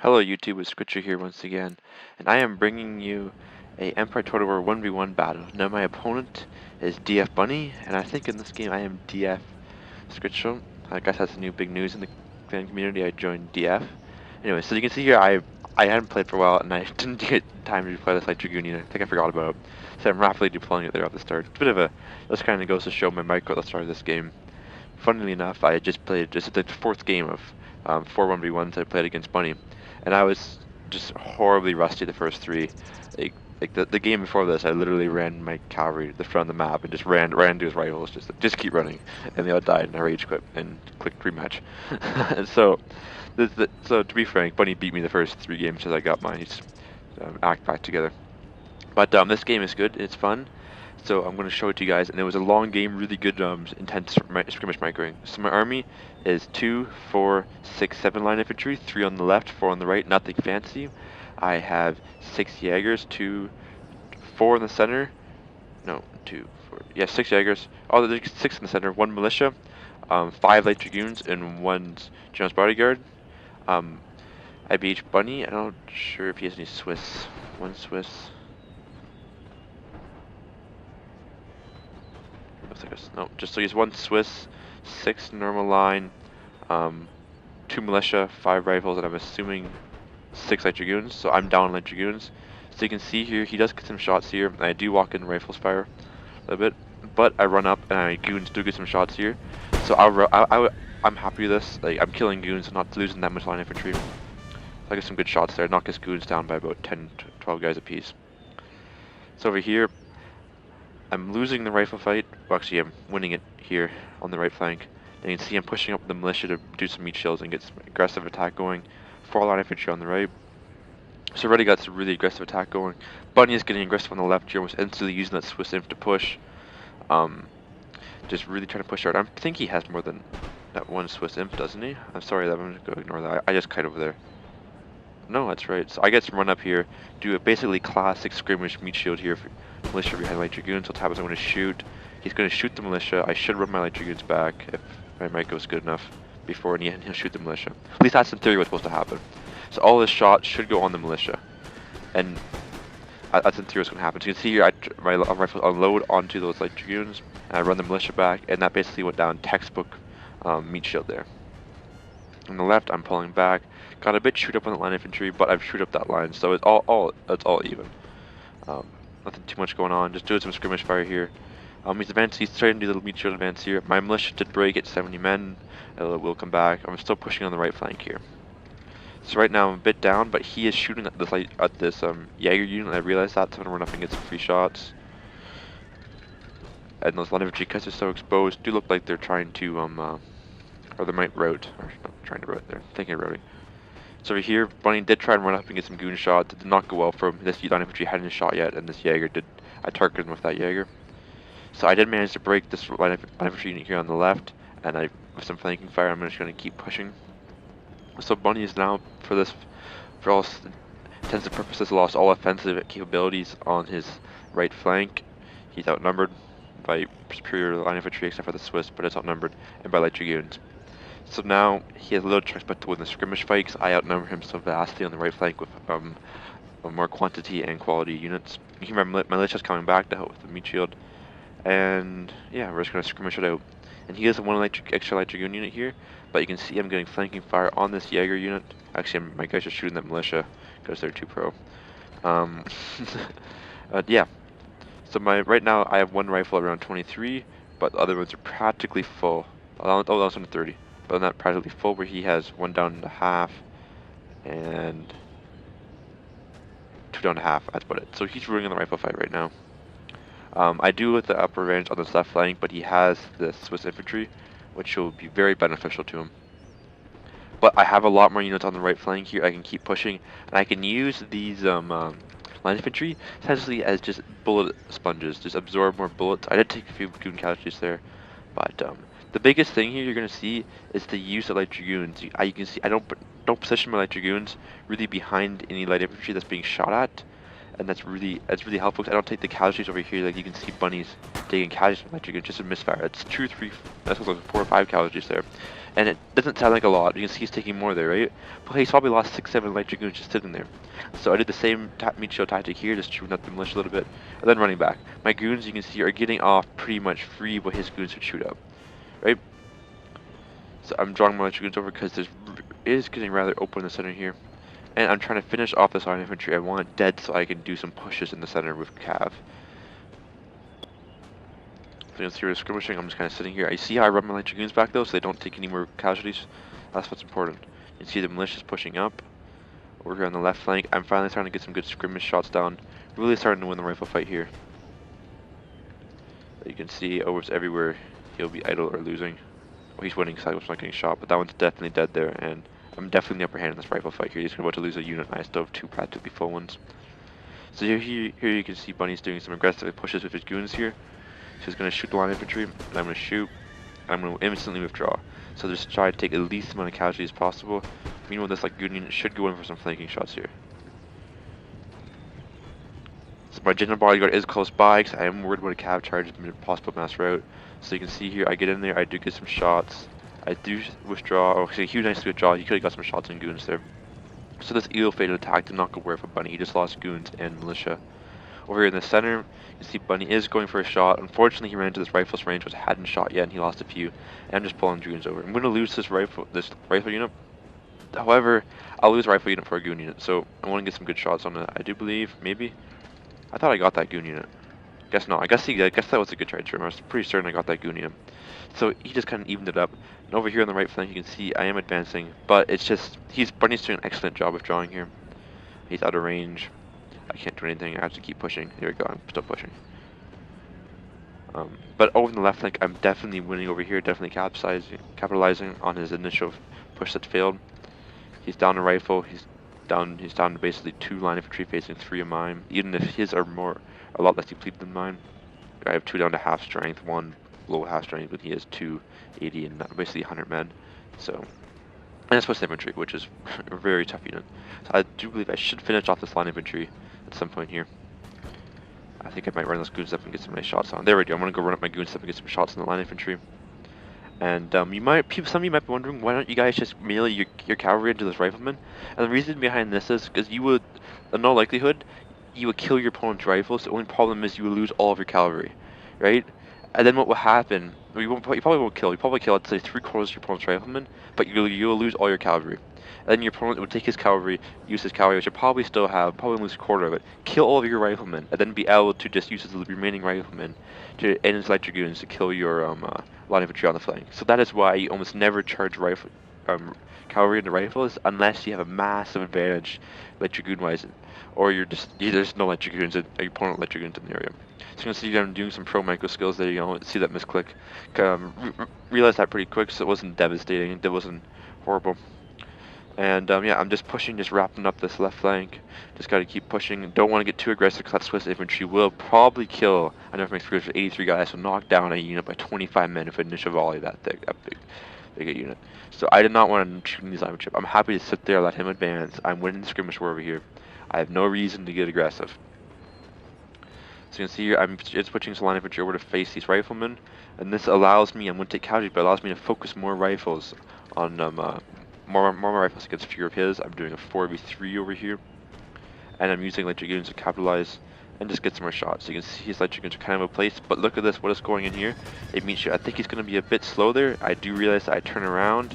Hello YouTube, it's Skritshell here once again, and I am bringing you a Empire Total War 1v1 battle. Now my opponent is DF Bunny, and I think in this game I am DF Skritshell. I guess that's new big news in the clan community. I joined DF. Anyway, so you can see here I hadn't played for a while, and I didn't get time to play this Light Dragoon unit. I think I forgot about it. So I'm rapidly deploying it there at the start. It's a bit of a, this kind of goes to show my micro at the start of this game. Funnily enough, I had just played, this is the fourth game of 4 1v1s I played against Bunny, and I was just horribly rusty the first three. Like the game before this, I literally ran my cavalry to the front of the map and just ran to his rifles, just keep running, and they all died, and I rage quit and clicked rematch. so, so to be frank, Bunny beat me the first three games as I got my act back together. But this game is good, it's fun. So I'm going to show it to you guys, and it was a long game, really good, intense skirmish microing. So my army is 2, 4, 6, 7 line infantry, 3 on the left, 4 on the right, nothing fancy. I have 6 Jaegers, 2, 4 in the center, no, 2, 4, yeah, 6 Jaegers, oh, there's 6 in the center, 1 militia, 5 light dragoons, and 1 general's bodyguard. IBH Bunny, I'm not sure if he has any Swiss, 1 Swiss. No, just so he's 1 Swiss, 6 normal line, 2 militia, 5 rifles, and I'm assuming 6 light dragoons. So I'm down light dragoons. So you can see here he does get some shots here, and I do walk in rifles fire a little bit, but I run up and I goons do get some shots here. So I'm happy with this. Like, I'm killing goons, I'm not losing that much line infantry. So I get some good shots there. Knock his goons down by about 10 to 12 guys apiece. So over here, I'm losing the rifle fight. Well, actually, I'm winning it here on the right flank. And you can see I'm pushing up the militia to do some meat shields and get some aggressive attack going. 4 line infantry on the right. So already got some really aggressive attack going. Bunny is getting aggressive on the left here, almost instantly using that Swiss inf to push. Just really trying to push out. I think he has more than that 1 Swiss inf, doesn't he? I'm sorry, I'm going to go ignore that. I just kite over there. No, that's right. So I get to run up here, do a basically classic skirmish meat shield here for militia behind light dragoons. So what happens, I'm going to shoot. He's going to shoot the militia. I should run my light dragoons back if my mic goes good enough before, and he'll shoot the militia. At least that's in theory what's supposed to happen. So all his shots should go on the militia, and that's in theory what's going to happen. So you can see here, my rifles unload onto those light dragoons, and I run the militia back, and that basically went down textbook meat shield there. On the left, I'm pulling back. Got a bit shoot up on the line infantry, but I've shoot up that line, so it's all even. Nothing too much going on. Just doing some skirmish fire here. He's advanced. He's trying to do the meat shield advance here. My militia did break at 70 men. It will come back. I'm still pushing on the right flank here. So right now I'm a bit down, but he is shooting at this Jaeger unit. I realize that, so I'm gonna run up and get some free shots. And those line infantry, because they're so exposed, do look like they're trying to or they might route, or not trying to route, they're thinking of routing. So over here, Bunny did try and run up and get some goon shots. It did not go well for him. This line infantry hadn't shot yet, and this Jaeger did. I targeted him with that Jaeger. So I did manage to break this line infantry unit here on the left, and with some flanking fire, I'm just going to keep pushing. So Bunny is now, for all intents and purposes, lost all offensive capabilities on his right flank. He's outnumbered by superior line infantry, except for the Swiss, but it's outnumbered, and by light dragoons. So now he has little choice but to win the skirmish fight, because I outnumber him so vastly on the right flank with more quantity and quality units. You can remember my militia's coming back to help with the meat shield, and yeah, we're just going to skirmish it out. And he has one extra light dragoon unit here, but you can see I'm getting flanking fire on this Jaeger unit. Actually, my guys are shooting that militia because they're too pro. Yeah. So right now I have 1 rifle around 23, but the other ones are practically full. Oh, that's on 30. But not practically full, where he has 1 down to half and 2 down to half. That's about it. So he's ruining the rifle fight right now. I do with the upper range on this left flank, but he has the Swiss infantry, which will be very beneficial to him. But I have a lot more units on the right flank here. I can keep pushing, and I can use these line infantry essentially as just bullet sponges, just absorb more bullets. I did take a few goon casualties there, but the biggest thing here you're going to see is the use of light dragoons. You can see I don't position my light dragoons really behind any light infantry that's being shot at, and that's really helpful. 'Cause I don't take the casualties over here. Like you can see bunnies taking casualties from electric goons just a misfire. It's 2, 3, that's like 4 or 5 casualties there, and it doesn't sound like a lot. You can see he's taking more there, right? But he's probably lost 6, 7 electric goons just sitting there. So I did the same meat shield tactic here, just shooting up the militia a little bit, and then running back. My goons, you can see, are getting off pretty much free, but his goons would shoot up, right? So I'm drawing my electric goons over because it is getting rather open in the center here. And I'm trying to finish off this line infantry. I want it dead so I can do some pushes in the center with cav. So you can see we're skirmishing. I'm just kind of sitting here. I see how I run my light dragoons back though, so they don't take any more casualties. That's what's important. You can see the militias pushing up. Over here on the left flank, I'm finally starting to get some good skirmish shots down. Really starting to win the rifle fight here. You can see almost everywhere he'll be idle or losing. Well, he's winning because I was not getting shot, but that one's definitely dead there, and I'm definitely in the upper hand in this rifle fight here. He's about to lose a unit, and I still have 2 practically full ones. So here you can see Bunny's doing some aggressive pushes with his goons here. So he's going to shoot the line infantry, and I'm going to shoot, and I'm going to instantly withdraw. So just try to take the least amount of casualties as possible. Meanwhile, this like goon unit should go in for some flanking shots here. So my general bodyguard is close by, because I am worried about a cav charge and a possible mass rout. So you can see here, I get in there, I do get some shots. I do withdraw. Oh, actually, he nicely withdraw. He could have got some shots and goons there. So this ill-fated attack did not go well for Bunny. He just lost goons and militia. Over here in the center, you see Bunny is going for a shot. Unfortunately, he ran into this rifle's range, which hadn't shot yet, and he lost a few. And I'm just pulling goons over. I'm going to lose this rifle unit. However, I'll lose a rifle unit for a goon unit, so I want to get some good shots on it. I do believe, maybe. I thought I got that goon unit. Guess not. I guess that was a good trade. I was pretty certain I got that goon unit. So he just kind of evened it up. And over here on the right flank, you can see I am advancing, but it's just Bunny's doing an excellent job of drawing here. He's out of range. I can't do anything. I have to keep pushing. Here we go. I'm still pushing. But over on the left flank, I'm definitely winning over here. Definitely capitalizing on his initial push that failed. He's down a rifle. He's down to basically 2 line infantry facing 3 of mine. Even if his are a lot less depleted than mine. I have 2 down to half strength, 1 low half strength, but he has 280 and basically 100 men. So, and that's plus infantry, which is a very tough unit. So I do believe I should finish off this line infantry at some point here. I think I might run those goons up and get some nice shots on. There we go. I'm gonna go run up my goons up and get some shots on the line infantry. And some of you might be wondering, why don't you guys just melee your cavalry into this rifleman? And the reason behind this is because you would, in all likelihood, you would kill your opponent's rifles. The only problem is you would lose all of your cavalry, right? And then what will happen? You probably won't kill. You probably kill, let's say, 3/4 of your opponent's riflemen, but you'll lose all your cavalry. And then your opponent would take his cavalry, use his cavalry, which you probably still have, probably lose a quarter of it, kill all of your riflemen, and then be able to just use his remaining riflemen and his light dragoons to kill your line infantry on the flank. So that is why you almost never charge cavalry into rifles unless you have a massive advantage, light dragoon wise, or there's no light dragoons, or your opponent light dragoons in the area. So you can see I'm doing some pro micro skills there. You know, see that misclick. Realized that pretty quick, so it wasn't devastating. It wasn't horrible. And yeah, I'm just pushing, just wrapping up this left flank. Just got to keep pushing. Don't want to get too aggressive because that Swiss infantry will probably kill. I know if my 83 guys will knock down a unit by 25 men if initial volley that big a unit. So I did not want to shoot these infantry. I'm happy to sit there, let him advance. I'm winning the skirmish war over here. I have no reason to get aggressive. So you can see here, I'm just switching to line infantry over to face these riflemen, and this allows me, I'm going to take casualties, but allows me to focus more rifles on more rifles against fewer of his. I'm doing a 4v3 over here, and I'm using light dragoons to capitalize and just get some more shots. So you can see his light dragoons are kind of a place, but look at this, what is going in here? It means I think he's going to be a bit slow there. I do realize that I turn around,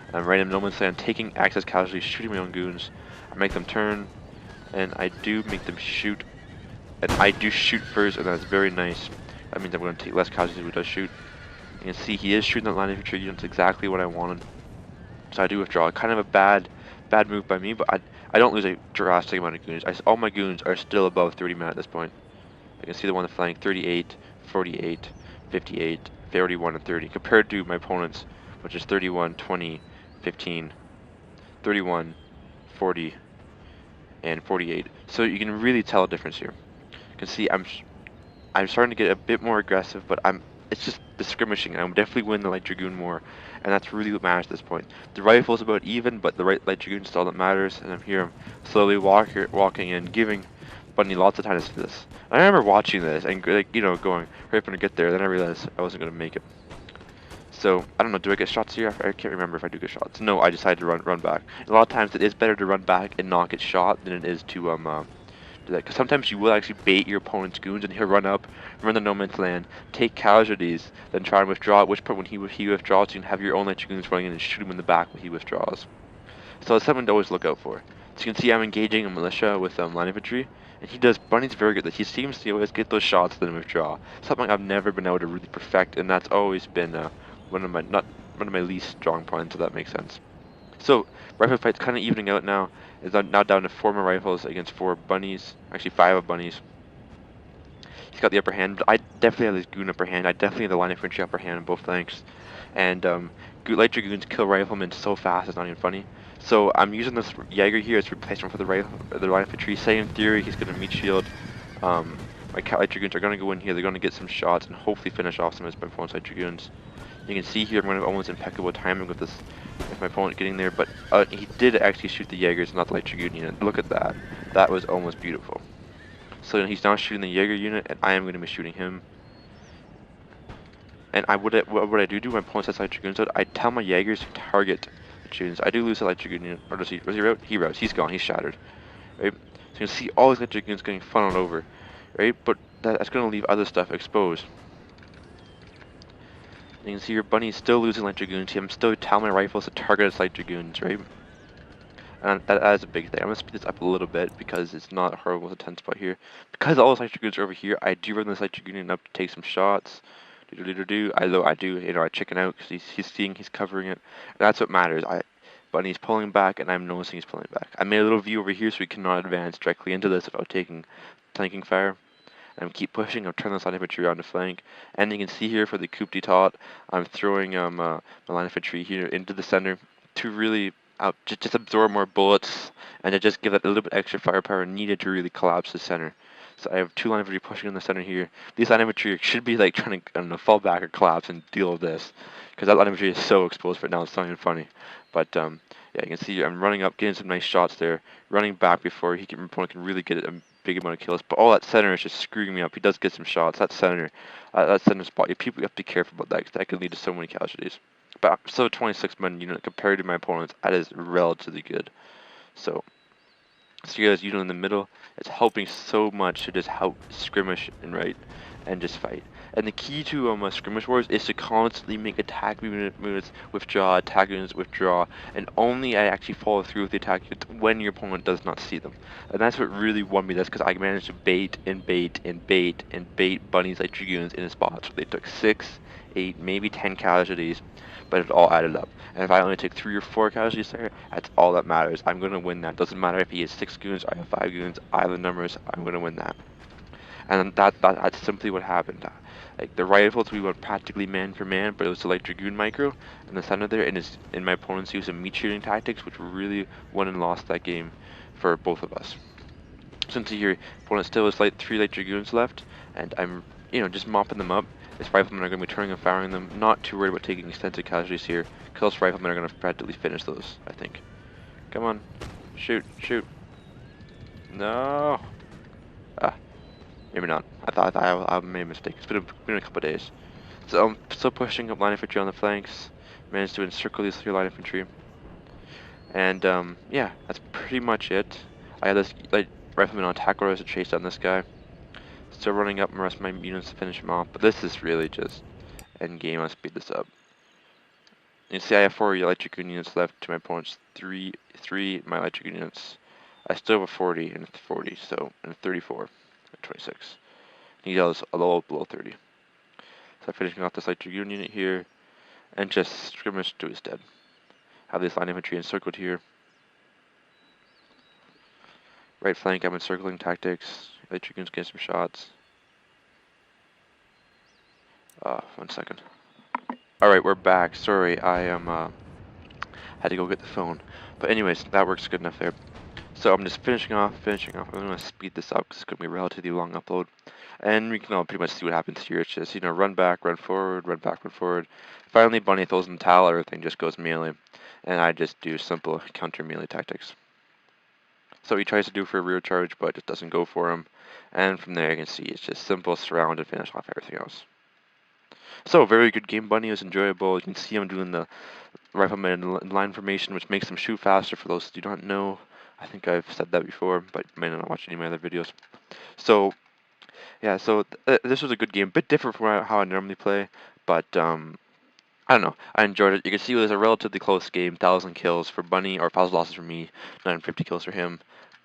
and I'm right in no man's land, taking access casualties, shooting my own goons. I make them turn, and I do make them shoot. And I do shoot first, and that's very nice. That means I'm going to take less casualties if he does shoot. You can see he is shooting that line infantry unit. That's exactly what I wanted. So I do withdraw. Kind of a bad move by me, but I don't lose a drastic amount of goons. All my goons are still above 30 men at this point. You can see the one on the flank, 38, 48, 58, 31, and 30. Compared to my opponents, which is 31, 20, 15, 31, 40, and 48. So you can really tell a difference here. You can see I'm starting to get a bit more aggressive, but it's just the skirmishing. I'm definitely winning the light dragoon more, and that's really what matters at this point. The rifle's about even, but the light dragoon is all that matters. And I'm here, I'm slowly walking and giving Bunny lots of times for this. I remember watching this and like, you know, going right when I get there. Then I realized I wasn't gonna make it. So I don't know. Do I get shots here? I can't remember if I do get shots. No, I decided to run back. A lot of times it is better to run back and not get shot than it is to do that. Because sometimes you will actually bait your opponent's goons and he'll run up, run the no man's land, take casualties, then try and withdraw. At which point when he withdraws, you can have your own electric goons running in and shoot him in the back when he withdraws. So it's something to always look out for. So you can see I'm engaging a militia with line infantry, and he does. Bunny's very good. Like, he seems to always get those shots then withdraw. Something I've never been able to really perfect, and that's always been one of my least strong points. If that makes sense. So rifle fight's kind of evening out now. It's now down to 4 more rifles against 4 bunnies. Actually 5 of bunnies. He's got the upper hand. But I definitely have this goon upper hand. I definitely have the line infantry upper hand on both flanks. And light dragoons kill riflemen so fast it's not even funny. So I'm using this Jaeger here as replacement for the line infantry. Say in theory he's going to meat shield. My light dragoons are going to go in here. They're going to get some shots and hopefully finish off some of his opponent's light dragoons. You can see here I'm going to have almost impeccable timing with this, with my opponent getting there. But he did actually shoot the Jaegers, not the light dragoon unit. Look at that. That was almost beautiful. So he's now shooting the Jaeger unit, and I am going to be shooting him. And what I do my opponent sets light dragoons out, I tell my Jaegers to target the dragoons. I do lose a light dragoon unit, or was he out? He routes. He's gone. He's shattered. Right? So you can see all these light dragoons getting funneled over, right? But that's going to leave other stuff exposed. You can see your bunny's still losing light dragoons. I'm still telling my rifles to target its light dragoons, right? And that is a big thing. I'm going to speed this up a little bit because it's not a horrible tense spot here. Because all those light dragoons are over here, I do run this light dragoon up to take some shots. Although I do, you know, I chicken out because he's seeing he's covering it. And that's what matters. Bunny's pulling back, and I'm noticing he's pulling back. I made a little view over here so we cannot advance directly into this without taking flanking fire. And keep pushing. I'm turning this line infantry on the flank, and you can see here for the coup d'état, I'm throwing my line infantry here into the center to really just absorb more bullets and to just give it a little bit extra firepower needed to really collapse the center. So I have 2 line infantry pushing in the center here. These line infantry should be like trying to, I don't know, fall back or collapse and deal with this, because that line infantry is so exposed right now. It's not even funny. But yeah, you can see I'm running up, getting some nice shots there, running back before my opponent can really get a big amount of kills. But all that center is just screwing me up. He does get some shots. That center spot, people have to be careful about that, because that can lead to so many casualties. But I'm still a 26-man unit compared to my opponents. That is relatively good. So you guys, in the middle, it's helping so much to just help skirmish and just fight. And the key to skirmish wars is to constantly make attack units withdraw, attack units withdraw, and only I actually follow through with the attack units when your opponent does not see them. And that's what really won me. That's because I managed to bait and bait and bait and bait bunnies like dragoons in spots where they took 6, 8, maybe 10 casualties, but it all added up. And if I only take 3 or 4 casualties there, that's all that matters. I'm going to win that. Doesn't matter if he has 6 goons, I have 5 goons, I have the numbers, I'm going to win that. And that's simply what happened. Like, the rifles, we went practically man for man, but it was the light dragoon micro in the center there, and my opponent's use of meat shooting tactics, which really won and lost that game for both of us. Since here, opponent still has 3 light dragoons left, and I'm, just mopping them up. His riflemen are going to be turning and firing them. Not too worried about taking extensive casualties here, because those riflemen are going to practically finish those, I think. Come on. Shoot, shoot. No. Ah. Maybe not. I thought I made a mistake. It's been a couple of days. So I'm still pushing up line infantry on the flanks. Managed to encircle these 3 line infantry. And yeah, that's pretty much it. I had this rifleman on attack orders to chase down this guy. Still running up the rest of my units to finish him off. But this is really just end game. I'll speed this up. You see I have 4 electric units left to my opponent's 3 my electric units. I still have a 40 and a 40, so and a 34. 26. He does a little below 30. So I'm finishing off this light dragoon unit here, and just skirmish to his dead. Have this line infantry encircled here. Right flank, I'm encircling tactics. Light dragoons get some shots. 1 second. Alright, we're back. Sorry, I had to go get the phone. But anyways, that works good enough there. So I'm just finishing off. I'm going to speed this up because it's going to be a relatively long upload. And we can all pretty much see what happens here. It's just, run back, run forward, run back, run forward. Finally, Bunny throws in the towel, everything just goes melee. And I just do simple counter melee tactics. So he tries to do for a rear charge, but it doesn't go for him. And from there you can see it's just simple surround and finish off everything else. So very good game, Bunny. It was enjoyable. You can see him doing the rifleman in line formation, which makes him shoot faster. For those who do not know, I think I've said that before, but you may not watch any of my other videos. So yeah, so this was a good game, a bit different from how I normally play, but I don't know, I enjoyed it. You can see it was a relatively close game, 1,000 kills for Bunny, or 1,000 losses for me, 950 kills for him,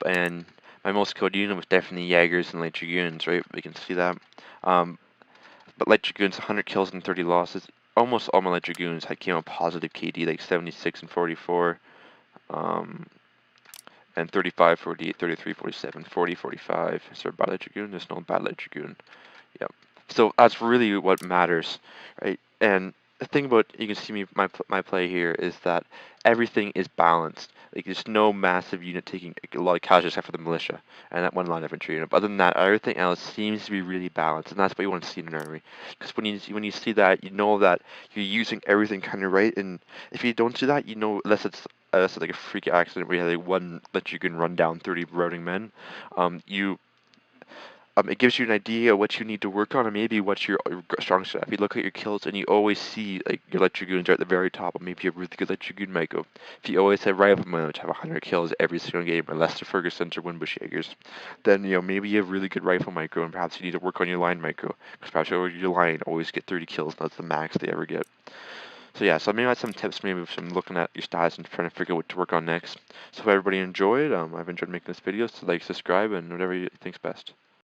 and my most killed unit was definitely Jaegers and Light Dragoons, right? We can see that. Um, but Light Dragoons, 100 kills and 30 losses. Almost all my Light Dragoons I came out positive KD, like 76 and 44. And 35, 48, 33, 47, 40, 45. Is there a bad Light Dragoon? There's no bad Light Dragoon. Yep. So that's really what matters, right? And the thing about you can see my play here is that everything is balanced. Like there's no massive unit taking a lot of casualties except for the militia and that one line infantry unit. But other than that, everything else seems to be really balanced, and that's what you want to see in an army. Because when you see that, you know that you're using everything kind of right. And if you don't see that, you know, unless it's like a freak accident where you have like one that you can run down 30 routing men, you it gives you an idea of what you need to work on and maybe what's your strong stuff. You look at your kills and you always see like your Light Dragoons are at the very top, or maybe a really good Light Dragoon might go. If you always have Riflemen which have 100 kills every single game, or Lester Ferguson's or Windbush Jaegers, then maybe you have really good rifle micro, and perhaps you need to work on your line micro, because perhaps your line always get 30 kills, and that's the max they ever get. So yeah, so maybe that's some tips, maybe some looking at your stats and trying to figure out what to work on next. So if everybody enjoyed, I've enjoyed making this video, so like, subscribe, and whatever you think's best.